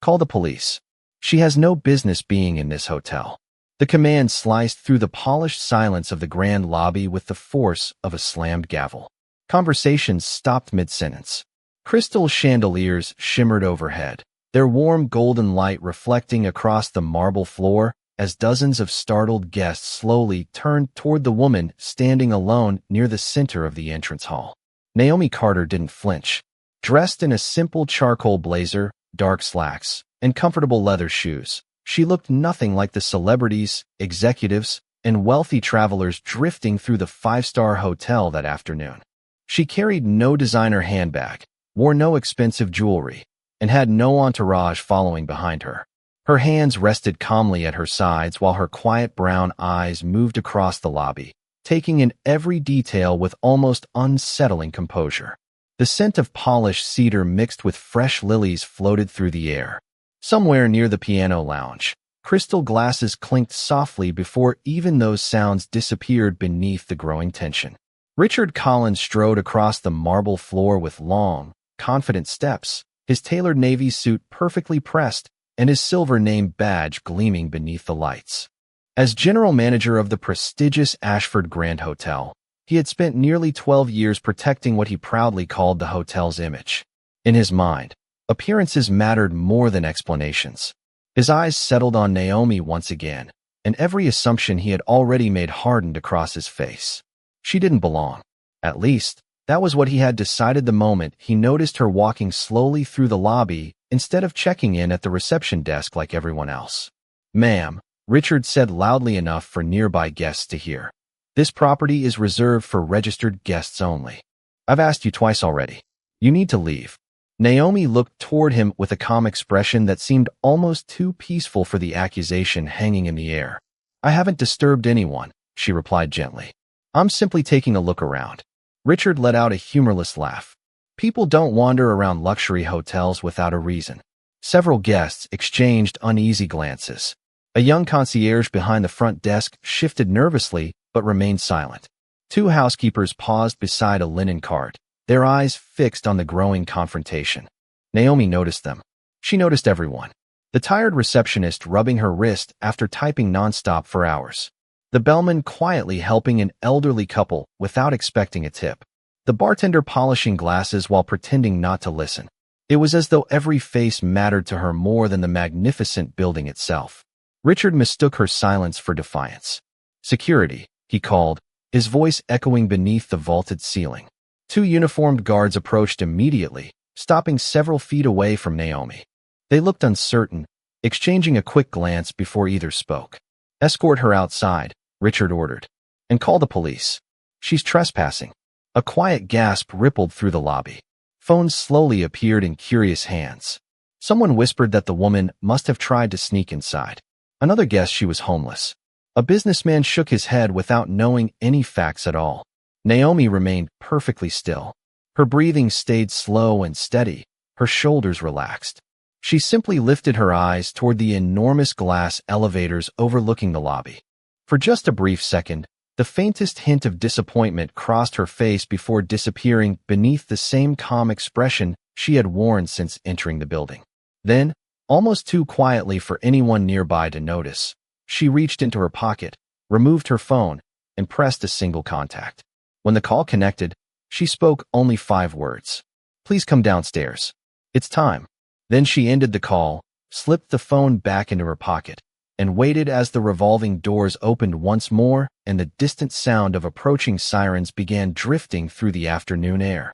Call the police. She has no business being in this hotel." The command sliced through the polished silence of the grand lobby with the force of a slammed gavel. Conversations stopped mid-sentence. Crystal chandeliers shimmered overhead, their warm golden light reflecting across the marble floor as dozens of startled guests slowly turned toward the woman standing alone near the center of the entrance hall. Naomi Carter didn't flinch. Dressed in a simple charcoal blazer, dark slacks, and comfortable leather shoes, she looked nothing like the celebrities, executives, and wealthy travelers drifting through the five-star hotel that afternoon. She carried no designer handbag, wore no expensive jewelry, and had no entourage following behind her. Her hands rested calmly at her sides while her quiet brown eyes moved across the lobby, taking in every detail with almost unsettling composure. The scent of polished cedar mixed with fresh lilies floated through the air. Somewhere near the piano lounge, crystal glasses clinked softly before even those sounds disappeared beneath the growing tension. Richard Collins strode across the marble floor with long, confident steps, his tailored navy suit perfectly pressed and his silver name badge gleaming beneath the lights. As general manager of the prestigious Ashford Grand Hotel, he had spent nearly 12 years protecting what he proudly called the hotel's image. In his mind, appearances mattered more than explanations. His eyes settled on Naomi once again, and every assumption he had already made hardened across his face. She didn't belong. At least, that was what he had decided the moment he noticed her walking slowly through the lobby instead of checking in at the reception desk like everyone else. "Ma'am," Richard said loudly enough for nearby guests to hear. "This property is reserved for registered guests only. I've asked you twice already. You need to leave." Naomi looked toward him with a calm expression that seemed almost too peaceful for the accusation hanging in the air. "I haven't disturbed anyone," she replied gently. "I'm simply taking a look around." Richard let out a humorless laugh. People don't wander around luxury hotels without a reason. Several guests exchanged uneasy glances. A young concierge behind the front desk shifted nervously but remained silent. Two housekeepers paused beside a linen cart, their eyes fixed on the growing confrontation. Naomi noticed them. She noticed everyone. The tired receptionist rubbing her wrist after typing nonstop for hours. The bellman quietly helping an elderly couple without expecting a tip. The bartender polishing glasses while pretending not to listen. It was as though every face mattered to her more than the magnificent building itself. Richard mistook her silence for defiance. "Security," he called, his voice echoing beneath the vaulted ceiling. Two uniformed guards approached immediately, stopping several feet away from Naomi. They looked uncertain, exchanging a quick glance before either spoke. "Escort her outside," Richard ordered, "and call the police. She's trespassing." A quiet gasp rippled through the lobby. Phones slowly appeared in curious hands. Someone whispered that the woman must have tried to sneak inside. Another guessed she was homeless. A businessman shook his head without knowing any facts at all. Naomi remained perfectly still. Her breathing stayed slow and steady, her shoulders relaxed. She simply lifted her eyes toward the enormous glass elevators overlooking the lobby. For just a brief second, the faintest hint of disappointment crossed her face before disappearing beneath the same calm expression she had worn since entering the building. Then, almost too quietly for anyone nearby to notice, she reached into her pocket, removed her phone, and pressed a single contact. When the call connected, she spoke only 5 words. "Please come downstairs. It's time." Then she ended the call, slipped the phone back into her pocket, and waited as the revolving doors opened once more and the distant sound of approaching sirens began drifting through the afternoon air.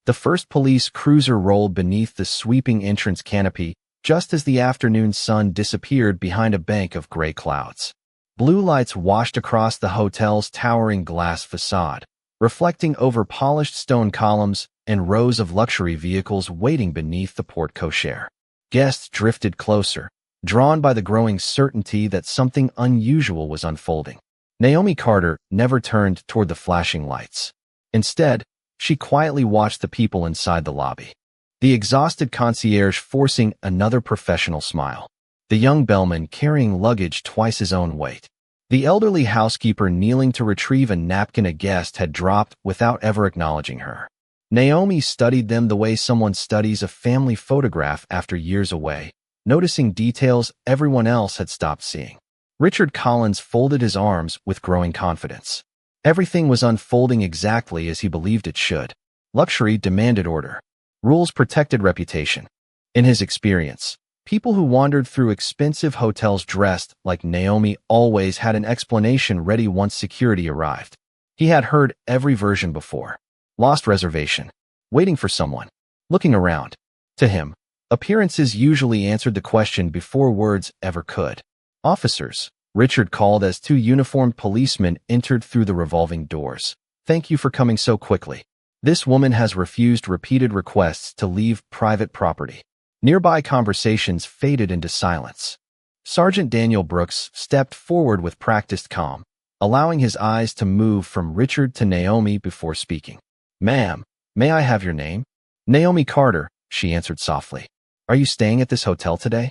The first police cruiser rolled beneath the sweeping entrance canopy just as the afternoon sun disappeared behind a bank of gray clouds. Blue lights washed across the hotel's towering glass facade, reflecting over polished stone columns and rows of luxury vehicles waiting beneath the porte-cochere. Guests drifted closer, drawn by the growing certainty that something unusual was unfolding. Naomi Carter never turned toward the flashing lights. Instead, she quietly watched the people inside the lobby. The exhausted concierge forcing another professional smile. The young bellman carrying luggage twice his own weight. The elderly housekeeper kneeling to retrieve a napkin a guest had dropped without ever acknowledging her. Naomi studied them the way someone studies a family photograph after years away, noticing details everyone else had stopped seeing. Richard Collins folded his arms with growing confidence. Everything was unfolding exactly as he believed it should. Luxury demanded order. Rules protected reputation. In his experience, people who wandered through expensive hotels dressed like Naomi always had an explanation ready once security arrived. He had heard every version before. Lost reservation. Waiting for someone. Looking around. To him, appearances usually answered the question before words ever could. Officers, Richard called as two uniformed policemen entered through the revolving doors. Thank you for coming so quickly. This woman has refused repeated requests to leave private property. Nearby conversations faded into silence. Sergeant Daniel Brooks stepped forward with practiced calm, allowing his eyes to move from Richard to Naomi before speaking. Ma'am, may I have your name? Naomi Carter, she answered softly. Are you staying at this hotel today?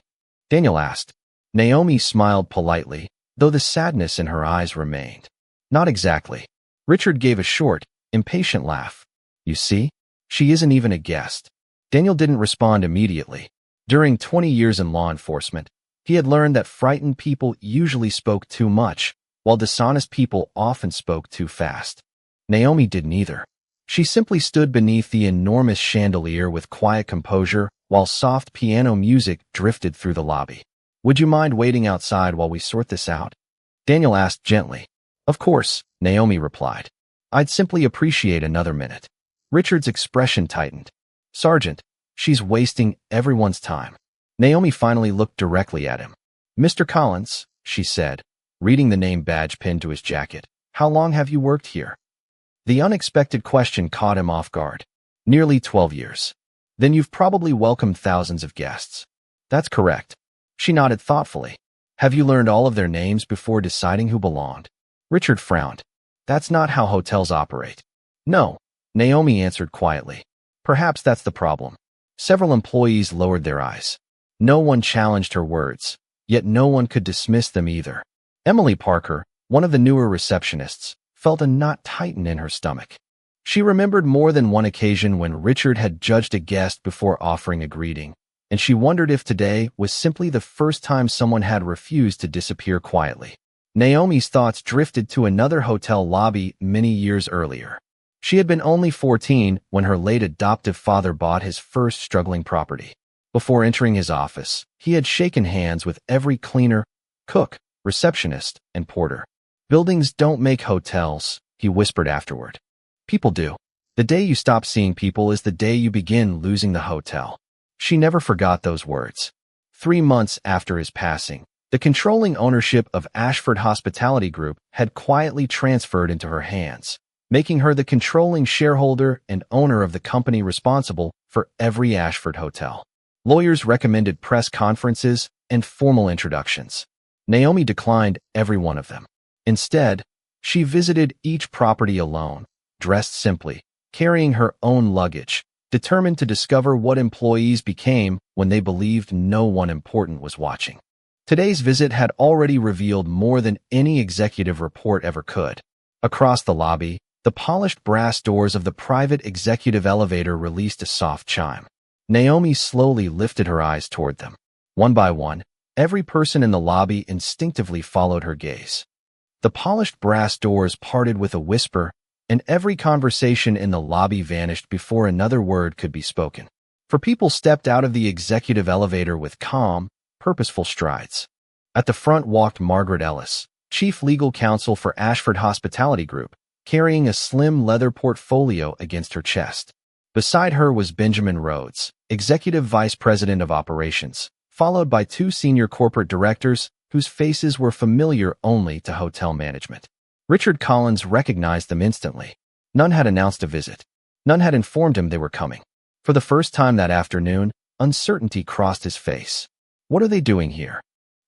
Daniel asked. Naomi smiled politely, though the sadness in her eyes remained. Not exactly. Richard gave a short, impatient laugh. You see, she isn't even a guest. Daniel didn't respond immediately. During 20 years in law enforcement, he had learned that frightened people usually spoke too much, while dishonest people often spoke too fast. Naomi didn't either. She simply stood beneath the enormous chandelier with quiet composure while soft piano music drifted through the lobby. Would you mind waiting outside while we sort this out? Daniel asked gently. Of course, Naomi replied. I'd simply appreciate another minute. Richard's expression tightened. Sergeant, she's wasting everyone's time. Naomi finally looked directly at him. Mr. Collins, she said, reading the name badge pinned to his jacket. How long have you worked here? The unexpected question caught him off guard. Nearly 12 years. Then you've probably welcomed thousands of guests. That's correct. She nodded thoughtfully. Have you learned all of their names before deciding who belonged? Richard frowned. That's not how hotels operate. No, Naomi answered quietly. Perhaps that's the problem. Several employees lowered their eyes. No one challenged her words, yet no one could dismiss them either. Emily Parker, one of the newer receptionists, felt a knot tighten in her stomach. She remembered more than one occasion when Richard had judged a guest before offering a greeting, and she wondered if today was simply the first time someone had refused to disappear quietly. Naomi's thoughts drifted to another hotel lobby many years earlier. She had been only 14 when her late adoptive father bought his first struggling property. Before entering his office, he had shaken hands with every cleaner, cook, receptionist, and porter. Buildings don't make hotels, he whispered afterward. People do. The day you stop seeing people is the day you begin losing the hotel. She never forgot those words. 3 months after his passing, the controlling ownership of Ashford Hospitality Group had quietly transferred into her hands, making her the controlling shareholder and owner of the company responsible for every Ashford hotel. Lawyers recommended press conferences and formal introductions. Naomi declined every one of them. Instead, she visited each property alone, dressed simply, carrying her own luggage, determined to discover what employees became when they believed no one important was watching. Today's visit had already revealed more than any executive report ever could. Across the lobby, the polished brass doors of the private executive elevator released a soft chime. Naomi slowly lifted her eyes toward them. One by one, every person in the lobby instinctively followed her gaze. The polished brass doors parted with a whisper, and every conversation in the lobby vanished before another word could be spoken. For people stepped out of the executive elevator with calm, purposeful strides. At the front walked Margaret Ellis, chief legal counsel for Ashford Hospitality Group, carrying a slim leather portfolio against her chest. Beside her was Benjamin Rhodes, executive vice president of operations, followed by 2 senior corporate directors whose faces were familiar only to hotel management. Richard Collins recognized them instantly. None had announced a visit. None had informed him they were coming. For the first time that afternoon, uncertainty crossed his face. What are they doing here?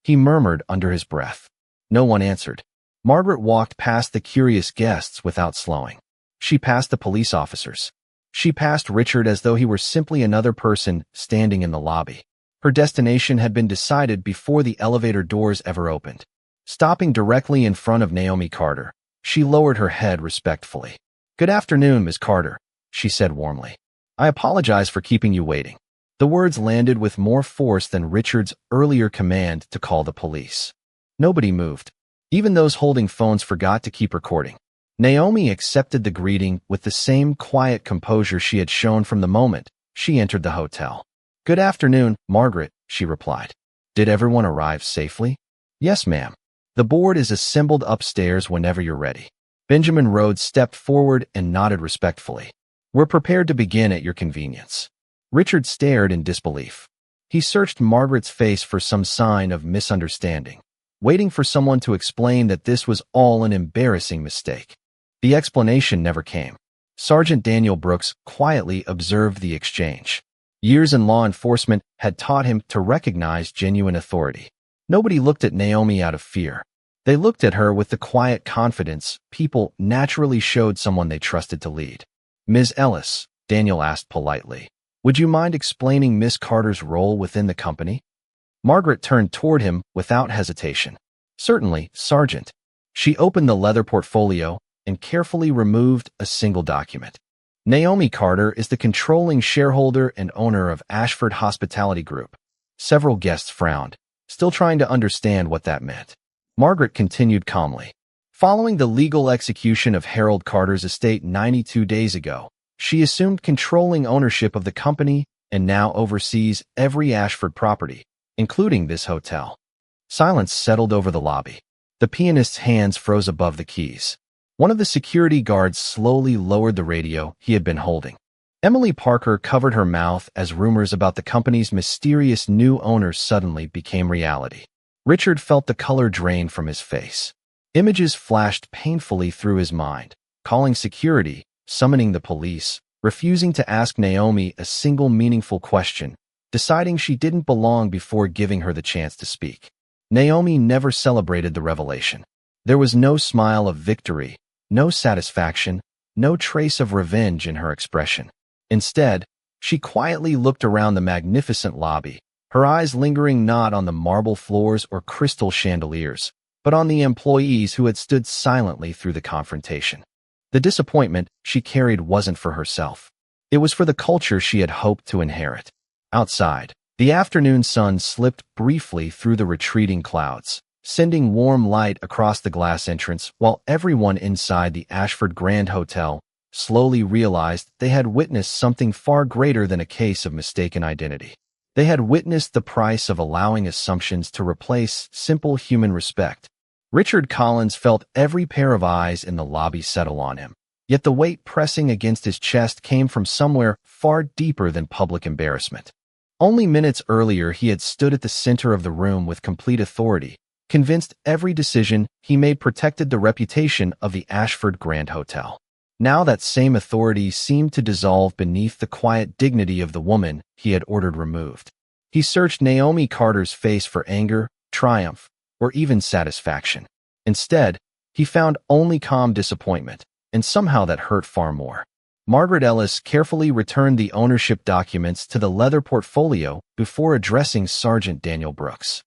He murmured under his breath. No one answered. Margaret walked past the curious guests without slowing. She passed the police officers. She passed Richard as though he were simply another person standing in the lobby. Her destination had been decided before the elevator doors ever opened. Stopping directly in front of Naomi Carter, she lowered her head respectfully. Good afternoon, Ms. Carter, she said warmly. I apologize for keeping you waiting. The words landed with more force than Richard's earlier command to call the police. Nobody moved. Even those holding phones forgot to keep recording. Naomi accepted the greeting with the same quiet composure she had shown from the moment she entered the hotel. "Good afternoon, Margaret," she replied. "Did everyone arrive safely?" "Yes, ma'am. The board is assembled upstairs whenever you're ready." Benjamin Rhodes stepped forward and nodded respectfully. "We're prepared to begin at your convenience." Richard stared in disbelief. He searched Margaret's face for some sign of misunderstanding, waiting for someone to explain that this was all an embarrassing mistake. The explanation never came. Sergeant Daniel Brooks quietly observed the exchange. Years in law enforcement had taught him to recognize genuine authority. Nobody looked at Naomi out of fear. They looked at her with the quiet confidence people naturally showed someone they trusted to lead. "Ms. Ellis," Daniel asked politely, "would you mind explaining Miss Carter's role within the company?" Margaret turned toward him without hesitation. "Certainly, Sergeant." She opened the leather portfolio and carefully removed a single document. Naomi Carter is the controlling shareholder and owner of Ashford Hospitality Group. Several guests frowned, still trying to understand what that meant. Margaret continued calmly. Following the legal execution of Harold Carter's estate 92 days ago, she assumed controlling ownership of the company and now oversees every Ashford property, including this hotel. Silence settled over the lobby. The pianist's hands froze above the keys. One of the security guards slowly lowered the radio he had been holding. Emily Parker covered her mouth as rumors about the company's mysterious new owner suddenly became reality. Richard felt the color drain from his face. Images flashed painfully through his mind, calling security, summoning the police, refusing to ask Naomi a single meaningful question, deciding she didn't belong before giving her the chance to speak. Naomi never celebrated the revelation. There was no smile of victory, no satisfaction, no trace of revenge in her expression. Instead, she quietly looked around the magnificent lobby, her eyes lingering not on the marble floors or crystal chandeliers, but on the employees who had stood silently through the confrontation. The disappointment she carried wasn't for herself. It was for the culture she had hoped to inherit. Outside, the afternoon sun slipped briefly through the retreating clouds, sending warm light across the glass entrance while everyone inside the Ashford Grand Hotel slowly realized they had witnessed something far greater than a case of mistaken identity. They had witnessed the price of allowing assumptions to replace simple human respect. Richard Collins felt every pair of eyes in the lobby settle on him, yet the weight pressing against his chest came from somewhere far deeper than public embarrassment. Only minutes earlier he had stood at the center of the room with complete authority, convinced every decision he made protected the reputation of the Ashford Grand Hotel. Now that same authority seemed to dissolve beneath the quiet dignity of the woman he had ordered removed. He searched Naomi Carter's face for anger, triumph, or even satisfaction. Instead, he found only calm disappointment, and somehow that hurt far more. Margaret Ellis carefully returned the ownership documents to the leather portfolio before addressing Sergeant Daniel Brooks.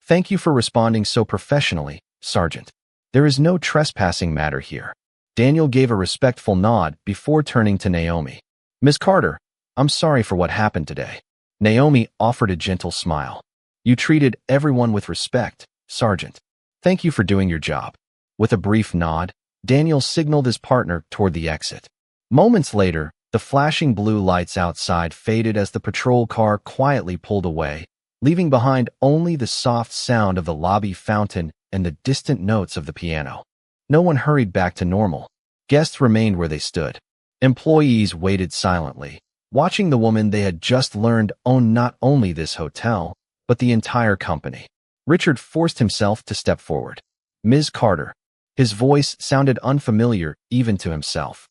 "Thank you for responding so professionally, Sergeant. There is no trespassing matter here." Daniel gave a respectful nod before turning to Naomi. "Ms. Carter, I'm sorry for what happened today." Naomi offered a gentle smile. "You treated everyone with respect, Sergeant. Thank you for doing your job." With a brief nod, Daniel signaled his partner toward the exit. Moments later, the flashing blue lights outside faded as the patrol car quietly pulled away, leaving behind only the soft sound of the lobby fountain and the distant notes of the piano. No one hurried back to normal. Guests remained where they stood. Employees waited silently, watching the woman they had just learned owned not only this hotel, but the entire company. Richard forced himself to step forward. "Ms. Carter." His voice sounded unfamiliar even to himself.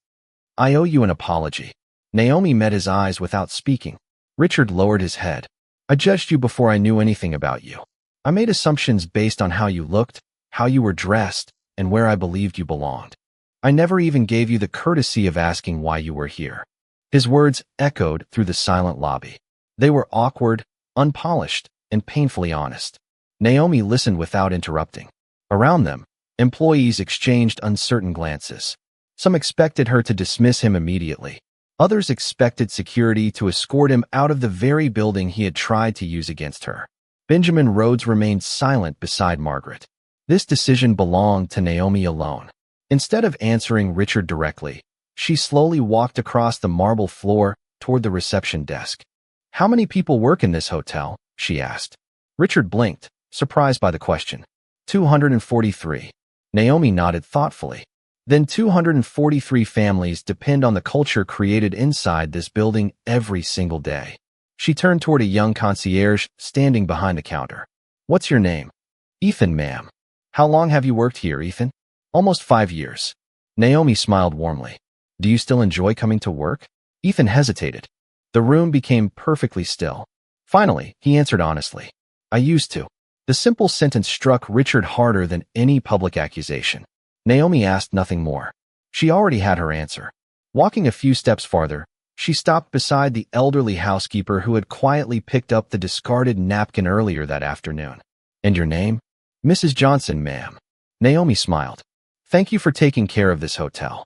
"I owe you an apology." Naomi met his eyes without speaking. Richard lowered his head. "I judged you before I knew anything about you. I made assumptions based on how you looked, how you were dressed, and where I believed you belonged. I never even gave you the courtesy of asking why you were here." His words echoed through the silent lobby. They were awkward, unpolished, and painfully honest. Naomi listened without interrupting. Around them, employees exchanged uncertain glances. Some expected her to dismiss him immediately. Others expected security to escort him out of the very building he had tried to use against her. Benjamin Rhodes remained silent beside Margaret. This decision belonged to Naomi alone. Instead of answering Richard directly, she slowly walked across the marble floor toward the reception desk. "How many people work in this hotel?" she asked. Richard blinked, surprised by the question. 243. Naomi nodded thoughtfully. Then 243 families depend on the culture created inside this building every single day. She turned toward a young concierge standing behind the counter. "What's your name?" "Ethan, ma'am." "How long have you worked here, Ethan?" "Almost 5 years." Naomi smiled warmly. "Do you still enjoy coming to work?" Ethan hesitated. The room became perfectly still. Finally, he answered honestly. "I used to." The simple sentence struck Richard harder than any public accusation. Naomi asked nothing more. She already had her answer. Walking a few steps farther, she stopped beside the elderly housekeeper who had quietly picked up the discarded napkin earlier that afternoon. "And your name?" "Mrs. Johnson, ma'am." Naomi smiled. "Thank you for taking care of this hotel."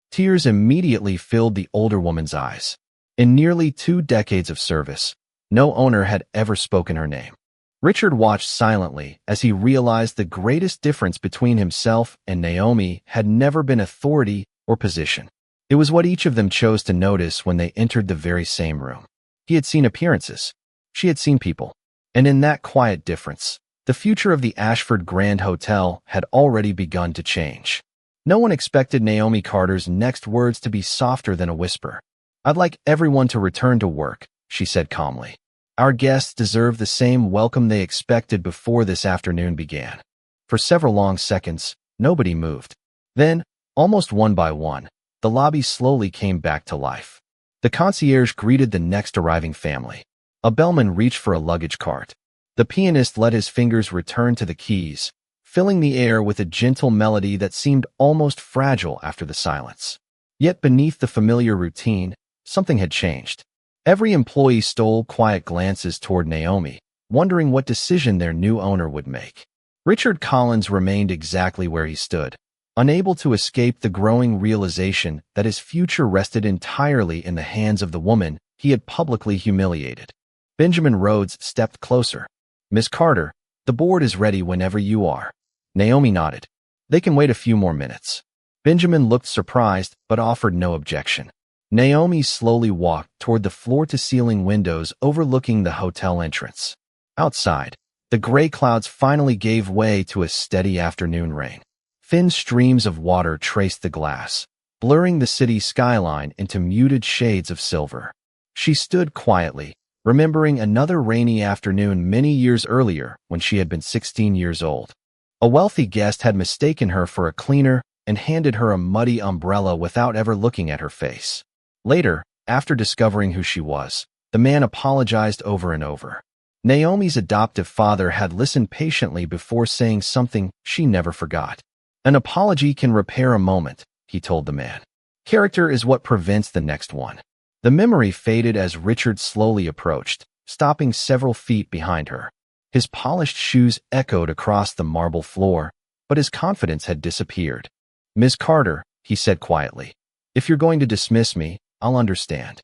Tears immediately filled the older woman's eyes. In nearly 2 decades of service, no owner had ever spoken her name. Richard watched silently as he realized the greatest difference between himself and Naomi had never been authority or position. It was what each of them chose to notice when they entered the very same room. He had seen appearances. She had seen people. And in that quiet difference, the future of the Ashford Grand Hotel had already begun to change. No one expected Naomi Carter's next words to be softer than a whisper. "I'd like everyone to return to work," she said calmly. "Our guests deserve the same welcome they expected before this afternoon began." For several long seconds, nobody moved. Then, almost one by one, the lobby slowly came back to life. The concierge greeted the next arriving family. A bellman reached for a luggage cart. The pianist let his fingers return to the keys, filling the air with a gentle melody that seemed almost fragile after the silence. Yet beneath the familiar routine, something had changed. Every employee stole quiet glances toward Naomi, wondering what decision their new owner would make. Richard Collins remained exactly where he stood, unable to escape the growing realization that his future rested entirely in the hands of the woman he had publicly humiliated. Benjamin Rhodes stepped closer. "Miss Carter, the board is ready whenever you are." Naomi nodded. "They can wait a few more minutes." Benjamin looked surprised but offered no objection. Naomi slowly walked toward the floor-to-ceiling windows overlooking the hotel entrance. Outside, the gray clouds finally gave way to a steady afternoon rain. Thin streams of water traced the glass, blurring the city skyline into muted shades of silver. She stood quietly, remembering another rainy afternoon many years earlier when she had been 16 years old. A wealthy guest had mistaken her for a cleaner and handed her a muddy umbrella without ever looking at her face. Later, after discovering who she was, the man apologized over and over. Naomi's adoptive father had listened patiently before saying something she never forgot. "An apology can repair a moment," he told the man. "Character is what prevents the next one." The memory faded as Richard slowly approached, stopping several feet behind her. His polished shoes echoed across the marble floor, but his confidence had disappeared. "Miss Carter," he said quietly, "if you're going to dismiss me, I'll understand."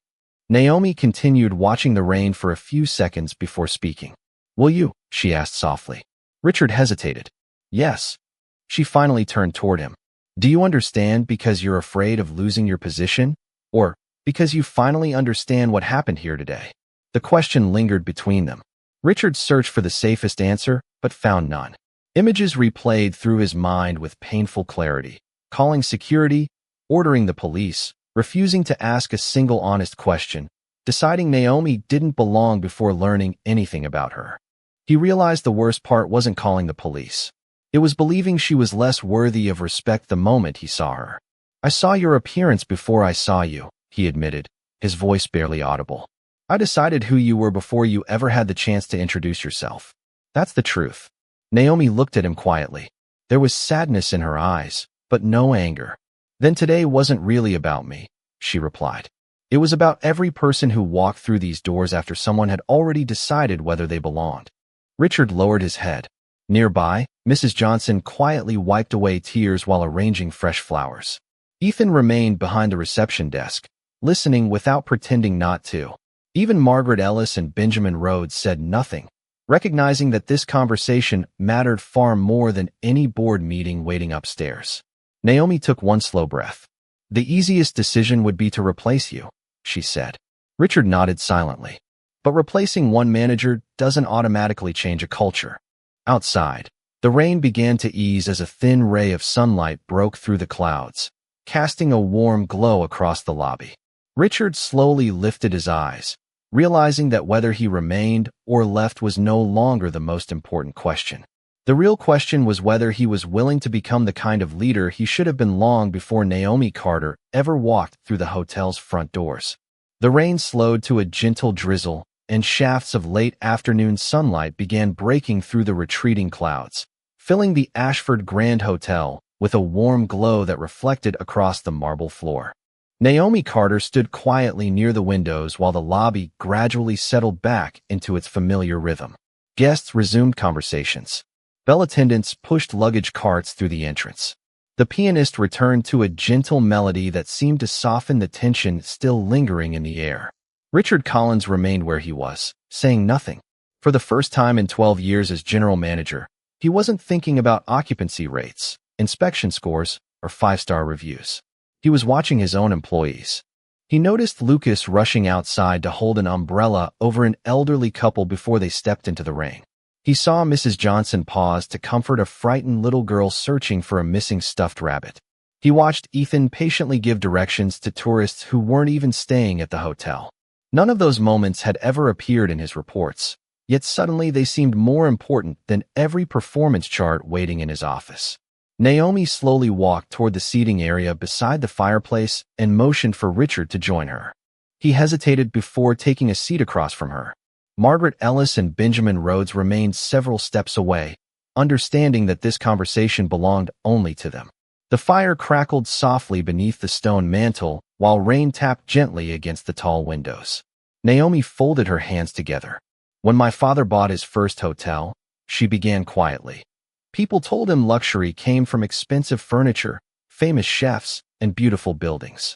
Naomi continued watching the rain for a few seconds before speaking. "Will you?" she asked softly. Richard hesitated. "Yes." She finally turned toward him. "Do you understand because you're afraid of losing your position? Or because you finally understand what happened here today?" The question lingered between them. Richard searched for the safest answer, but found none. Images replayed through his mind with painful clarity, calling security, ordering the police, refusing to ask a single honest question, deciding Naomi didn't belong before learning anything about her. He realized the worst part wasn't calling the police. It was believing she was less worthy of respect the moment he saw her. "I saw your appearance before I saw you," he admitted, his voice barely audible. "I decided who you were before you ever had the chance to introduce yourself. That's the truth." Naomi looked at him quietly. There was sadness in her eyes, but no anger. "Then today wasn't really about me," she replied. "It was about every person who walked through these doors after someone had already decided whether they belonged." Richard lowered his head. Nearby, Mrs. Johnson quietly wiped away tears while arranging fresh flowers. Ethan remained behind the reception desk, listening without pretending not to. Even Margaret Ellis and Benjamin Rhodes said nothing, recognizing that this conversation mattered far more than any board meeting waiting upstairs. Naomi took one slow breath. "The easiest decision would be to replace you," she said. Richard nodded silently. But replacing one manager doesn't automatically change a culture. Outside, the rain began to ease as a thin ray of sunlight broke through the clouds, casting a warm glow across the lobby. Richard slowly lifted his eyes, realizing that whether he remained or left was no longer the most important question. The real question was whether he was willing to become the kind of leader he should have been long before Naomi Carter ever walked through the hotel's front doors. The rain slowed to a gentle drizzle, and shafts of late afternoon sunlight began breaking through the retreating clouds, filling the Ashford Grand Hotel with a warm glow that reflected across the marble floor. Naomi Carter stood quietly near the windows while the lobby gradually settled back into its familiar rhythm. Guests resumed conversations. Bell attendants pushed luggage carts through the entrance. The pianist returned to a gentle melody that seemed to soften the tension still lingering in the air. Richard Collins remained where he was, saying nothing. For the first time in 12 years as general manager, he wasn't thinking about occupancy rates, inspection scores, or 5-star reviews. He was watching his own employees. He noticed Lucas rushing outside to hold an umbrella over an elderly couple before they stepped into the rain. He saw Mrs. Johnson pause to comfort a frightened little girl searching for a missing stuffed rabbit. He watched Ethan patiently give directions to tourists who weren't even staying at the hotel. None of those moments had ever appeared in his reports, yet suddenly they seemed more important than every performance chart waiting in his office. Naomi slowly walked toward the seating area beside the fireplace and motioned for Richard to join her. He hesitated before taking a seat across from her. Margaret Ellis and Benjamin Rhodes remained several steps away, understanding that this conversation belonged only to them. The fire crackled softly beneath the stone mantel while rain tapped gently against the tall windows. Naomi folded her hands together. "When my father bought his first hotel," she began quietly, "people told him luxury came from expensive furniture, famous chefs, and beautiful buildings."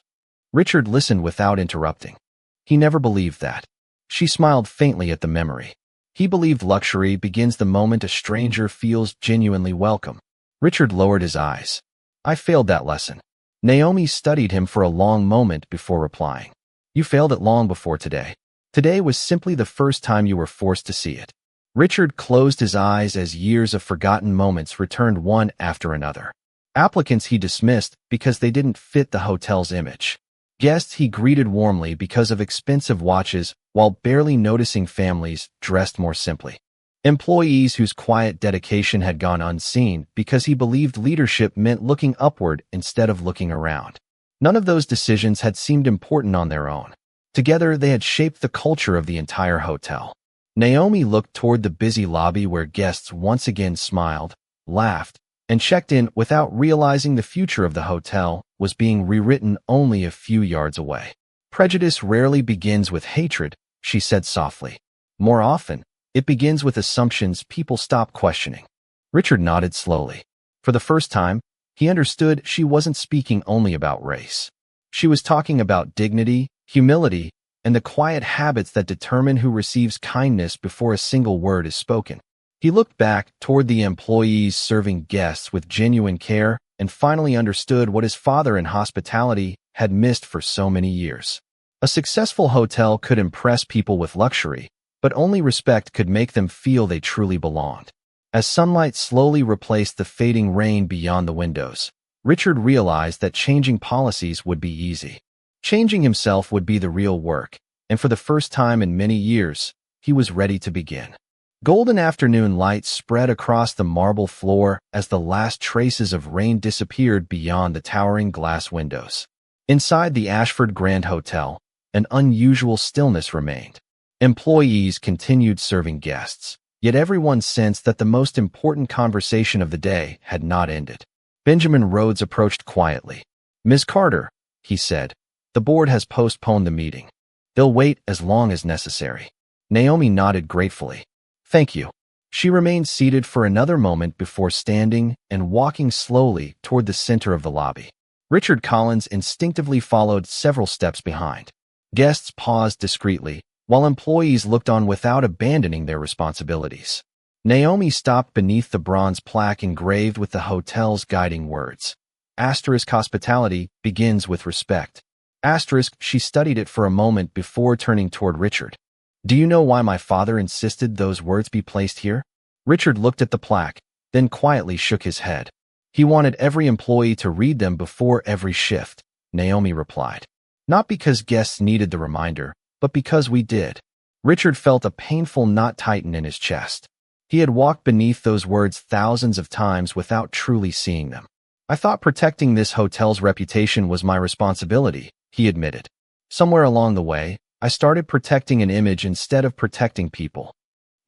Richard listened without interrupting. He never believed that. She smiled faintly at the memory. He believed luxury begins the moment a stranger feels genuinely welcome. Richard lowered his eyes. "I failed that lesson." Naomi studied him for a long moment before replying. "You failed it long before today. Today was simply the first time you were forced to see it." Richard closed his eyes as years of forgotten moments returned one after another. Applicants he dismissed because they didn't fit the hotel's image. Guests he greeted warmly because of expensive watches, while barely noticing families dressed more simply. Employees whose quiet dedication had gone unseen because he believed leadership meant looking upward instead of looking around. None of those decisions had seemed important on their own. Together, they had shaped the culture of the entire hotel. Naomi looked toward the busy lobby where guests once again smiled, laughed, and checked in without realizing the future of the hotel was being rewritten only a few yards away. "Prejudice rarely begins with hatred," she said softly. "More often, it begins with assumptions people stop questioning." Richard nodded slowly. For the first time, he understood she wasn't speaking only about race. She was talking about dignity, humility, and the quiet habits that determine who receives kindness before a single word is spoken. He looked back toward the employees serving guests with genuine care and finally understood what his father in hospitality had missed for so many years. A successful hotel could impress people with luxury, but only respect could make them feel they truly belonged. As sunlight slowly replaced the fading rain beyond the windows, Richard realized that changing policies would be easy. Changing himself would be the real work, and for the first time in many years, he was ready to begin. Golden afternoon light spread across the marble floor as the last traces of rain disappeared beyond the towering glass windows. Inside the Ashford Grand Hotel, an unusual stillness remained. Employees continued serving guests, yet everyone sensed that the most important conversation of the day had not ended. Benjamin Rhodes approached quietly. "Ms. Carter," he said, "the board has postponed the meeting. They'll wait as long as necessary." Naomi nodded gratefully. "Thank you." She remained seated for another moment before standing and walking slowly toward the center of the lobby. Richard Collins instinctively followed several steps behind. Guests paused discreetly, while employees looked on without abandoning their responsibilities. Naomi stopped beneath the bronze plaque engraved with the hotel's guiding words. Asterisk hospitality begins with respect. Asterisk, she studied it for a moment before turning toward Richard. Do you know why my father insisted those words be placed here? Richard looked at the plaque, then quietly shook his head. He wanted every employee to read them before every shift, Naomi replied. Not because guests needed the reminder, but because we did. Richard felt a painful knot tighten in his chest. He had walked beneath those words thousands of times without truly seeing them. I thought protecting this hotel's reputation was my responsibility, he admitted. Somewhere along the way, I started protecting an image instead of protecting people.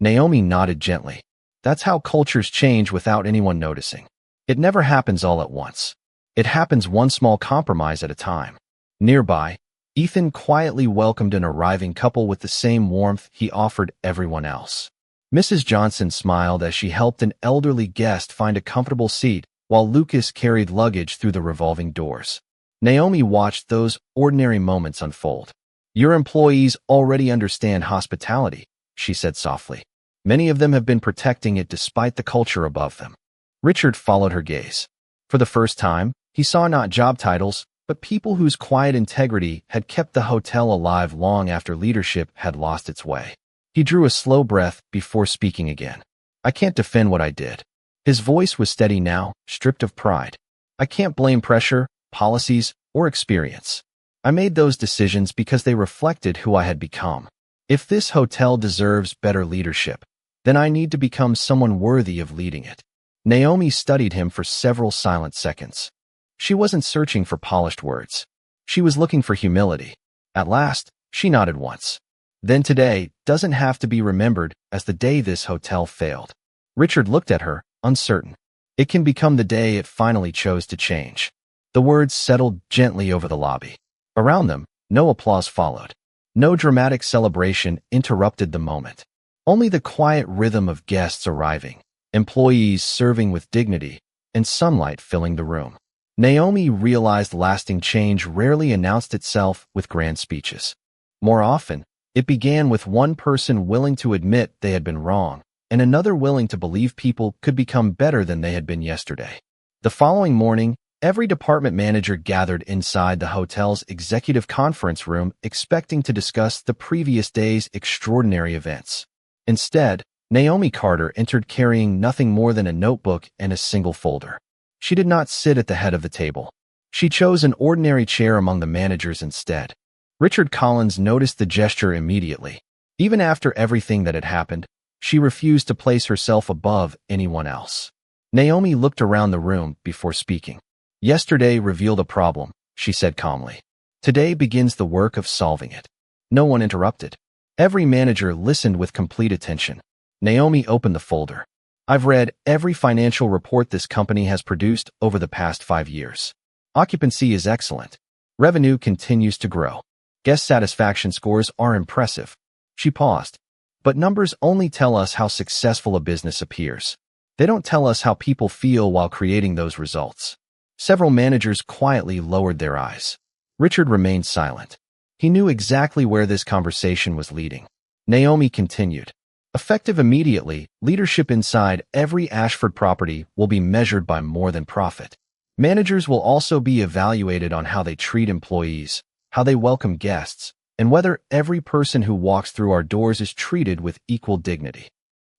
Naomi nodded gently. That's how cultures change without anyone noticing. It never happens all at once. It happens one small compromise at a time. Nearby, Ethan quietly welcomed an arriving couple with the same warmth he offered everyone else. Mrs. Johnson smiled as she helped an elderly guest find a comfortable seat, while Lucas carried luggage through the revolving doors. Naomi watched those ordinary moments unfold. Your employees already understand hospitality, she said softly. Many of them have been protecting it despite the culture above them. Richard followed her gaze. For the first time, he saw not job titles, but people whose quiet integrity had kept the hotel alive long after leadership had lost its way. He drew a slow breath before speaking again. I can't defend what I did. His voice was steady now, stripped of pride. I can't blame pressure, policies, or experience. I made those decisions because they reflected who I had become. If this hotel deserves better leadership, then I need to become someone worthy of leading it. Naomi studied him for several silent seconds. She wasn't searching for polished words. She was looking for humility. At last, she nodded once. Then today doesn't have to be remembered as the day this hotel failed. Richard looked at her, uncertain. It can become the day it finally chose to change. The words settled gently over the lobby. Around them, no applause followed. No dramatic celebration interrupted the moment. Only the quiet rhythm of guests arriving, employees serving with dignity, and sunlight filling the room. Naomi realized lasting change rarely announced itself with grand speeches. More often, it began with one person willing to admit they had been wrong, and another willing to believe people could become better than they had been yesterday. The following morning, every department manager gathered inside the hotel's executive conference room expecting to discuss the previous day's extraordinary events. Instead, Naomi Carter entered carrying nothing more than a notebook and a single folder. She did not sit at the head of the table. She chose an ordinary chair among the managers instead. Richard Collins noticed the gesture immediately. Even after everything that had happened, she refused to place herself above anyone else. Naomi looked around the room before speaking. Yesterday revealed a problem, she said calmly. Today begins the work of solving it. No one interrupted. Every manager listened with complete attention. Naomi opened the folder. I've read every financial report this company has produced over the past 5 years. Occupancy is excellent. Revenue continues to grow. Guest satisfaction scores are impressive. She paused. But numbers only tell us how successful a business appears. They don't tell us how people feel while creating those results. Several managers quietly lowered their eyes. Richard remained silent. He knew exactly where this conversation was leading. Naomi continued. Effective immediately, leadership inside every Ashford property will be measured by more than profit. Managers will also be evaluated on how they treat employees, how they welcome guests, and whether every person who walks through our doors is treated with equal dignity.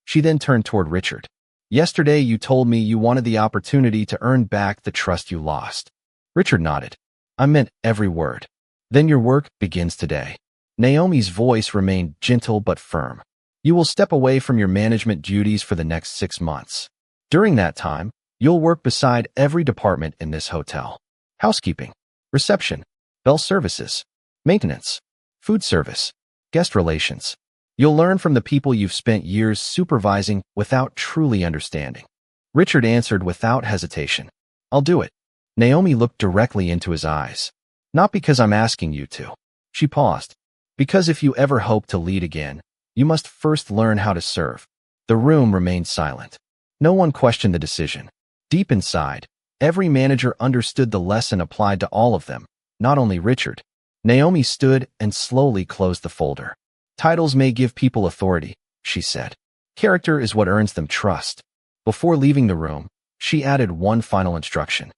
She then turned toward Richard. Yesterday you told me you wanted the opportunity to earn back the trust you lost. Richard nodded. I meant every word. Then your work begins today. Naomi's voice remained gentle but firm. You will step away from your management duties for the next 6 months. During that time, you'll work beside every department in this hotel. Housekeeping, reception, bell services, maintenance, food service, guest relations. You'll learn from the people you've spent years supervising without truly understanding. Richard answered without hesitation. I'll do it. Naomi looked directly into his eyes. Not because I'm asking you to. She paused. Because if you ever hope to lead again, you must first learn how to serve. The room remained silent. No one questioned the decision. Deep inside, Every manager understood the lesson applied to all of them, not only Richard. Naomi stood and slowly closed the folder. Titles may give people authority, she said. Character is what earns them trust. Before leaving the room, she added one final instruction.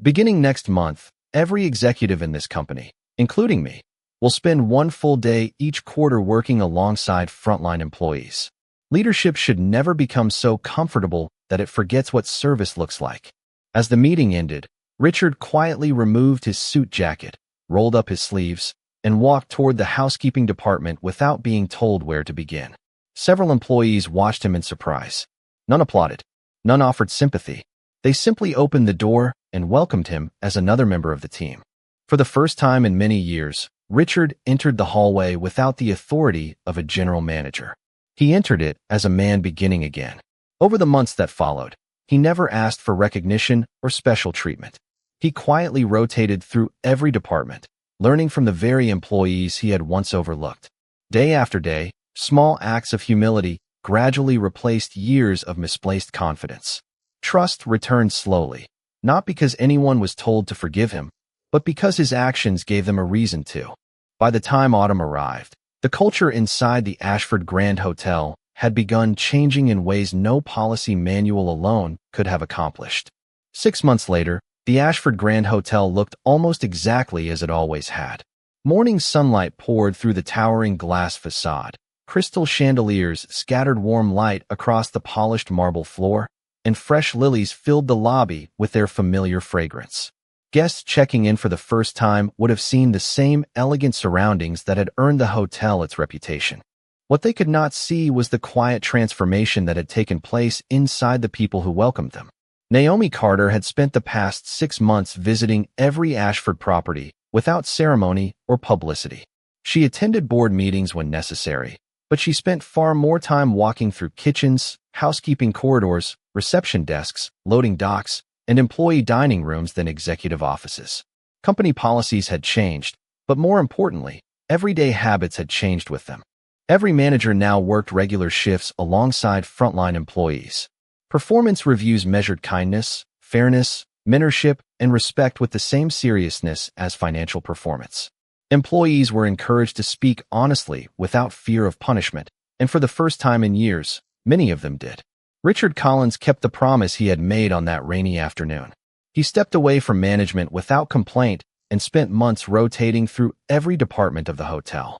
Beginning next month, every executive in this company, including me, will spend one full day each quarter working alongside frontline employees. Leadership should never become so comfortable that it forgets what service looks like. As the meeting ended, Richard quietly removed his suit jacket, rolled up his sleeves, and walked toward the housekeeping department without being told where to begin. Several employees watched him in surprise. None applauded. None offered sympathy. They simply opened the door and welcomed him as another member of the team. For the first time in many years, Richard entered the hallway without the authority of a general manager. He entered it as a man beginning again. Over the months that followed, he never asked for recognition or special treatment. He quietly rotated through every department, learning from the very employees he had once overlooked. Day after day, small acts of humility gradually replaced years of misplaced confidence. Trust returned slowly, not because anyone was told to forgive him, but because his actions gave them a reason to. By the time autumn arrived, the culture inside the Ashford Grand Hotel had begun changing in ways no policy manual alone could have accomplished. 6 months later, the Ashford Grand Hotel looked almost exactly as it always had. Morning sunlight poured through the towering glass facade. Crystal chandeliers scattered warm light across the polished marble floor, and fresh lilies filled the lobby with their familiar fragrance. Guests checking in for the first time would have seen the same elegant surroundings that had earned the hotel its reputation. What they could not see was the quiet transformation that had taken place inside the people who welcomed them. Naomi Carter had spent the past 6 months visiting every Ashford property without ceremony or publicity. She attended board meetings when necessary, but she spent far more time walking through kitchens, housekeeping corridors, reception desks, loading docks, and employee dining rooms than executive offices. Company policies had changed, but more importantly, everyday habits had changed with them. Every manager now worked regular shifts alongside frontline employees. Performance reviews measured kindness, fairness, mentorship, and respect with the same seriousness as financial performance. Employees were encouraged to speak honestly without fear of punishment, and for the first time in years, many of them did. Richard Collins kept the promise he had made on that rainy afternoon. He stepped away from management without complaint and spent months rotating through every department of the hotel.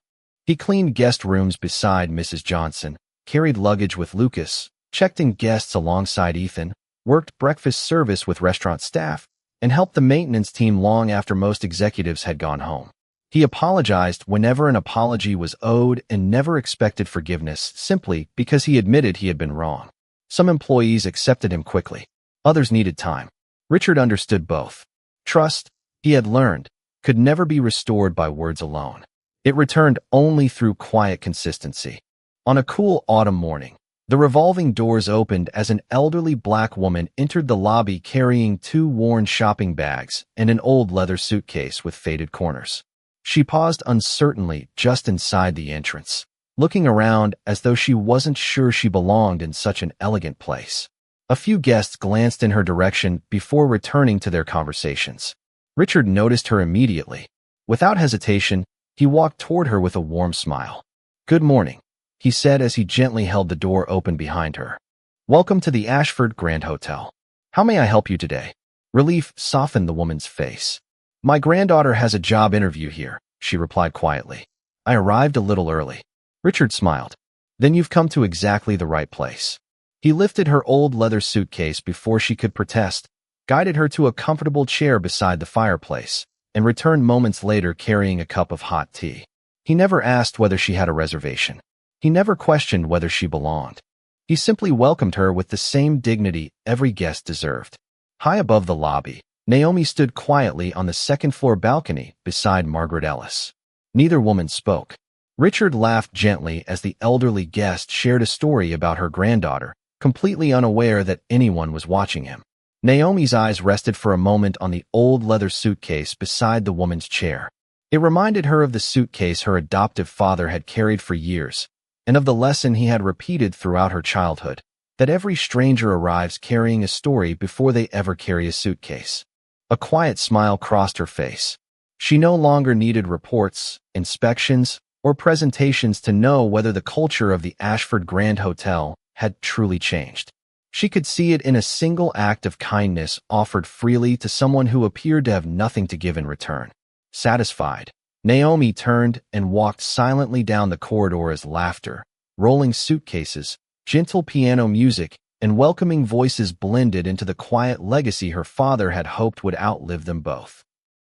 He cleaned guest rooms beside Mrs. Johnson, carried luggage with Lucas, checked in guests alongside Ethan, worked breakfast service with restaurant staff, and helped the maintenance team long after most executives had gone home. He apologized whenever an apology was owed and never expected forgiveness simply because he admitted he had been wrong. Some employees accepted him quickly. Others needed time. Richard understood both. Trust, he had learned, could never be restored by words alone. It returned only through quiet consistency. On a cool autumn morning, the revolving doors opened as an elderly black woman entered the lobby carrying 2 worn shopping bags and an old leather suitcase with faded corners. She paused uncertainly just inside the entrance, looking around as though she wasn't sure she belonged in such an elegant place. A few guests glanced in her direction before returning to their conversations. Richard noticed her immediately. Without hesitation, he walked toward her with a warm smile. "Good morning," he said as he gently held the door open behind her. "Welcome to the Ashford Grand Hotel. How may I help you today?" Relief softened the woman's face. "My granddaughter has a job interview here," she replied quietly. "I arrived a little early." Richard smiled. "Then you've come to exactly the right place." He lifted her old leather suitcase before she could protest, guided her to a comfortable chair beside the fireplace, and returned moments later carrying a cup of hot tea. He never asked whether she had a reservation. He never questioned whether she belonged. He simply welcomed her with the same dignity every guest deserved. High above the lobby, Naomi stood quietly on the second-floor balcony beside Margaret Ellis. Neither woman spoke. Richard laughed gently as the elderly guest shared a story about her granddaughter, completely unaware that anyone was watching him. Naomi's eyes rested for a moment on the old leather suitcase beside the woman's chair. It reminded her of the suitcase her adoptive father had carried for years, and of the lesson he had repeated throughout her childhood, that every stranger arrives carrying a story before they ever carry a suitcase. A quiet smile crossed her face. She no longer needed reports, inspections, or presentations to know whether the culture of the Ashford Grand Hotel had truly changed. She could see it in a single act of kindness offered freely to someone who appeared to have nothing to give in return. Satisfied, Naomi turned and walked silently down the corridor as laughter, rolling suitcases, gentle piano music, and welcoming voices blended into the quiet legacy her father had hoped would outlive them both.